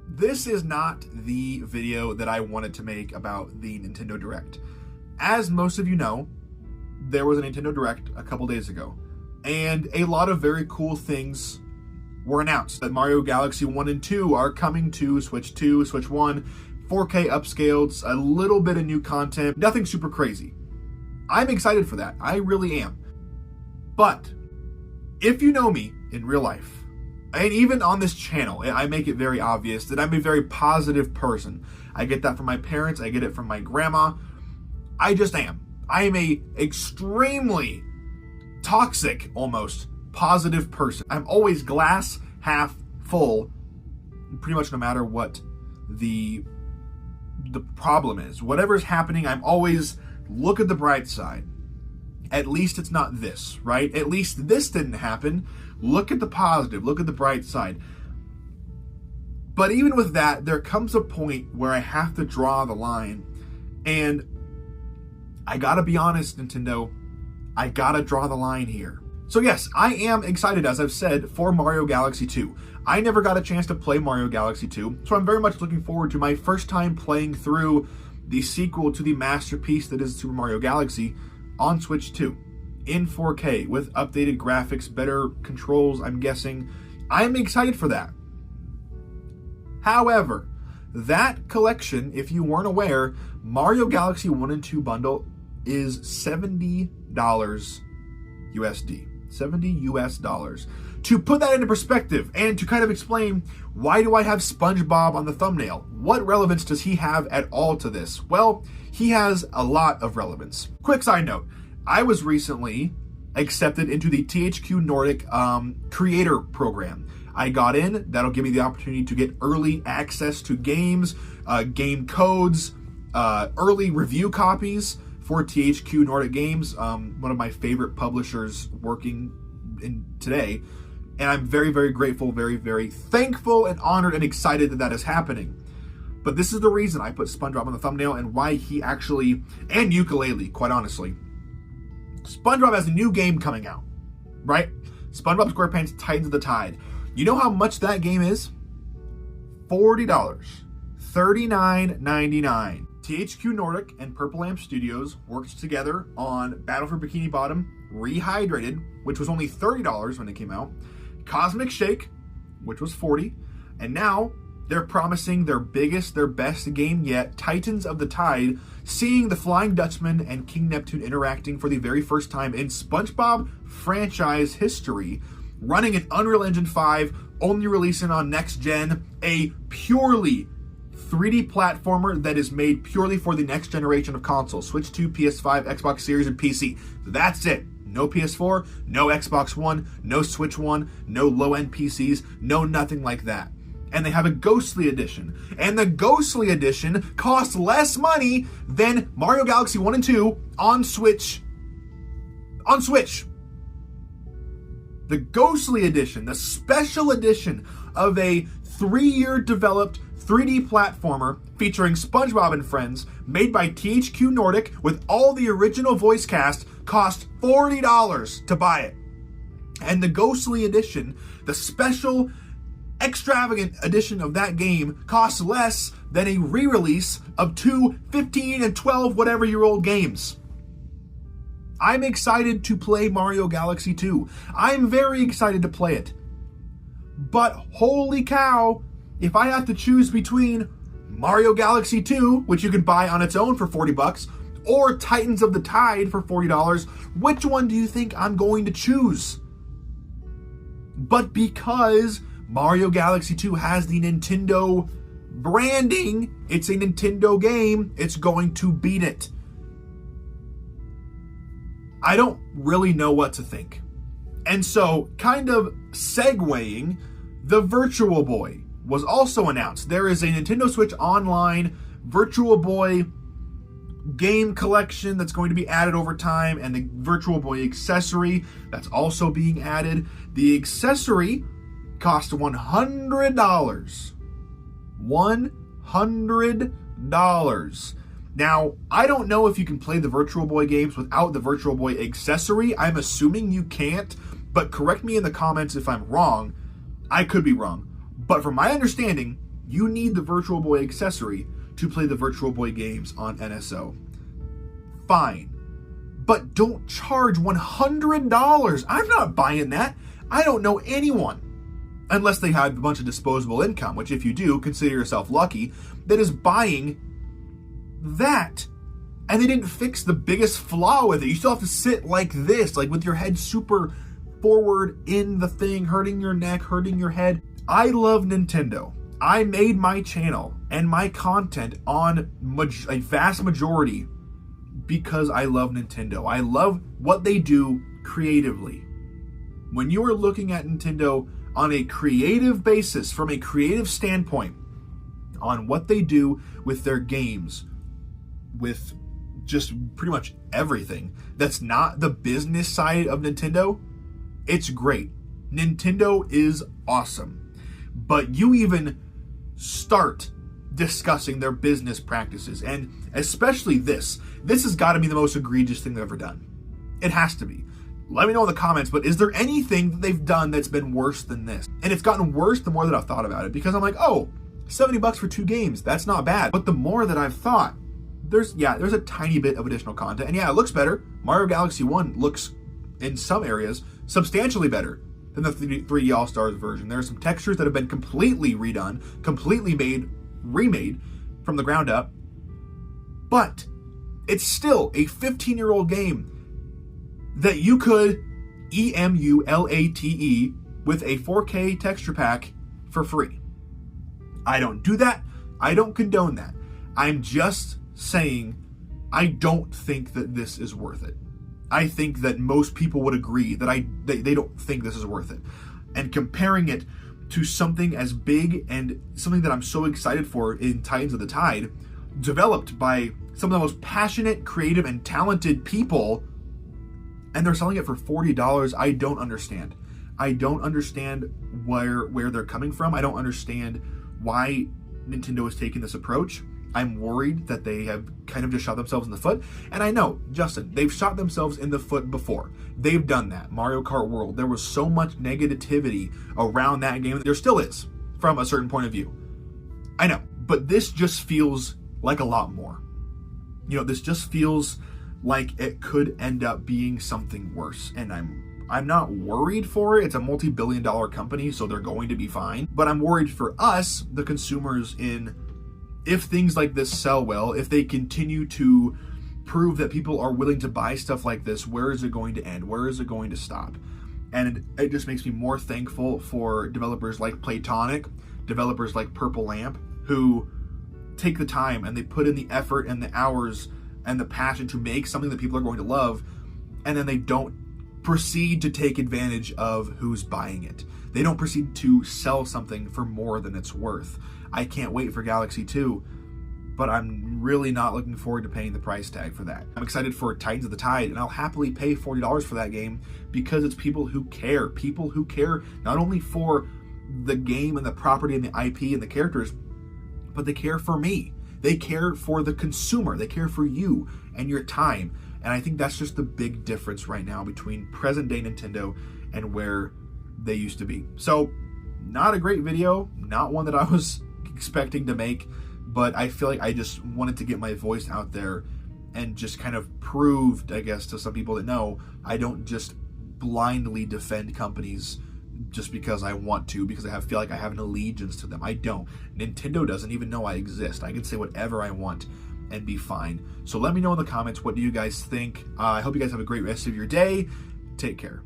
This is not the video that I wanted to make about the Nintendo Direct. As most of you know, there was a Nintendo Direct a couple days ago, and a lot of very cool things were announced. That Mario Galaxy 1 and 2 are coming to Switch 2, Switch 1, 4K upscaled, a little bit of new content, nothing super crazy. I'm excited for that, I really am. But if you know me in real life, and even on this channel, I make it very obvious that I'm a very positive person. I get that from my parents, I get it from my grandma. I just am. I am a extremely toxic, almost, positive person. I'm always glass half full, pretty much no matter what the problem is. Whatever's happening, I'm always look at the bright side. At least it's not this, right? At least this didn't happen. Look at the positive, look at the bright side. But even with that, there comes a point where I have to draw the line. And I gotta be honest, Nintendo, I gotta draw the line here. So yes, I am excited, as I've said, for Mario Galaxy 2. I never got a chance to play Mario Galaxy 2, so I'm very much looking forward to my first time playing through the sequel to the masterpiece that is Super Mario Galaxy on Switch 2 in 4K with updated graphics, better controls, I'm guessing. I'm excited for that. However, that collection, if you weren't aware, Mario Galaxy 1 and 2 bundle is $70 USD. $70 US. To put that into perspective and to kind of explain, why do I have SpongeBob on the thumbnail? What relevance does he have at all to this? Well, he has a lot of relevance. Quick side note, I was recently accepted into the THQ Nordic creator program. I got in, that'll give me the opportunity to get early access to games, game codes, early review copies for THQ Nordic Games, one of my favorite publishers working in today. And I'm very, very grateful, very, very thankful and honored and excited that that is happening. But this is the reason I put SpongeBob on the thumbnail and why he actually, and Ukulele, quite honestly. SpongeBob has a new game coming out, right? SpongeBob SquarePants Titans of the Tide. You know how much that game is? $40. $39.99. THQ Nordic and Purple Lamp Studios worked together on Battle for Bikini Bottom Rehydrated, which was only $30 when it came out, Cosmic Shake, which was $40, and now they're promising their biggest, their best game yet, Titans of the Tide, seeing the Flying Dutchman and King Neptune interacting for the very first time in SpongeBob franchise history, running an Unreal Engine 5, only releasing on next gen, a purely 3D platformer that is made purely for the next generation of consoles, Switch 2, PS5, Xbox Series, and PC. That's it. No PS4, no Xbox One, no Switch One, no low-end PCs, no nothing like that. And they have a Ghostly Edition. And the Ghostly Edition costs less money than Mario Galaxy 1 and 2 on Switch. On Switch. The Ghostly Edition, the special edition of a 3-year developed 3D platformer featuring SpongeBob and Friends, made by THQ Nordic with all the original voice cast, cost $40 to buy it. And the Ghostly Edition, the special extravagant edition of that game, costs less than a re-release of 2 15 and 12 whatever year old games. I'm excited to play Mario Galaxy 2. I'm very excited to play it. But holy cow, if I have to choose between Mario Galaxy 2, which you can buy on its own for $40, or Titans of the Tide for $40, which one do you think I'm going to choose? But because Mario Galaxy 2 has the Nintendo branding, it's a Nintendo game, it's going to beat it. I don't really know what to think. And so, kind of segueing, the Virtual Boy was also announced. There is a Nintendo Switch Online Virtual Boy game collection that's going to be added over time, and the Virtual Boy accessory that's also being added. The accessory cost $100. $100. Now, I don't know if you can play the Virtual Boy games without the Virtual Boy accessory. I'm assuming you can't, but correct me in the comments if I'm wrong. I could be wrong. But from my understanding, you need the Virtual Boy accessory to play the Virtual Boy games on NSO. Fine. But don't charge $100. I'm not buying that. I don't know anyone, unless they have a bunch of disposable income, which if you do, consider yourself lucky, that is buying that. And they didn't fix the biggest flaw with it. You still have to sit like this, like with your head super forward in the thing, hurting your neck, hurting your head. I love Nintendo. I made my channel and my content on a vast majority because I love Nintendo. I love what they do creatively. When you are looking at Nintendo on a creative basis, from a creative standpoint, on what they do with their games, with just pretty much everything that's not the business side of Nintendo, it's great. Nintendo is awesome. But you even start discussing their business practices, and especially this has got to be the most egregious thing they've ever done. It has to be. Let me know in the comments, but is there anything that they've done that's been worse than this? And it's gotten worse the more that I've thought about it, because I'm like, oh, $70 for 2 games, that's not bad. But the more that I've thought, there's a tiny bit of additional content, and yeah, it looks better. Mario Galaxy 1 looks, in some areas, substantially better than the 3D All-Stars version. There are some textures that have been completely redone, completely remade from the ground up, but it's still a 15-year-old game that you could emulate with a 4K texture pack for free. I don't do that. I don't condone that. I'm just saying I don't think that this is worth it. I think that most people would agree that they don't think this is worth it. And comparing it to something as big and something that I'm so excited for in Titans of the Tide, developed by some of the most passionate, creative, and talented people, and they're selling it for $40, I don't understand. I don't understand where they're coming from. I don't understand why Nintendo is taking this approach. I'm worried that they have kind of just shot themselves in the foot. And I know, Justin, they've shot themselves in the foot before. They've done that. Mario Kart World, there was so much negativity around that game. There still is, from a certain point of view. I know, but this just feels like a lot more. You know, this just feels like it could end up being something worse. And I'm not worried for it. It's a multi-billion-dollar company, so they're going to be fine. But I'm worried for us, the consumers, if things like this sell well, if they continue to prove that people are willing to buy stuff like this, where is it going to end? Where is it going to stop? And it just makes me more thankful for developers like Playtonic, developers like Purple Lamp, who take the time and they put in the effort and the hours and the passion to make something that people are going to love, and then they don't proceed to take advantage of who's buying it. They don't proceed to sell something for more than it's worth. I can't wait for Galaxy 2, but I'm really not looking forward to paying the price tag for that. I'm excited for Titans of the Tide, and I'll happily pay $40 for that game because it's people who care not only for the game and the property and the IP and the characters, but they care for me. They care for the consumer. They care for you and your time. And I think that's just the big difference right now between present day Nintendo and where they used to be. So, not a great video, not one that I was expecting to make, but I feel like I just wanted to get my voice out there and just kind of proved, I guess, to some people that no, I don't just blindly defend companies just because I want to, because I feel like I have an allegiance to them. I don't. Nintendo doesn't even know I exist. I can say whatever I want and be fine. So let me know in the comments, what do you guys think? I hope you guys have a great rest of your day. Take care.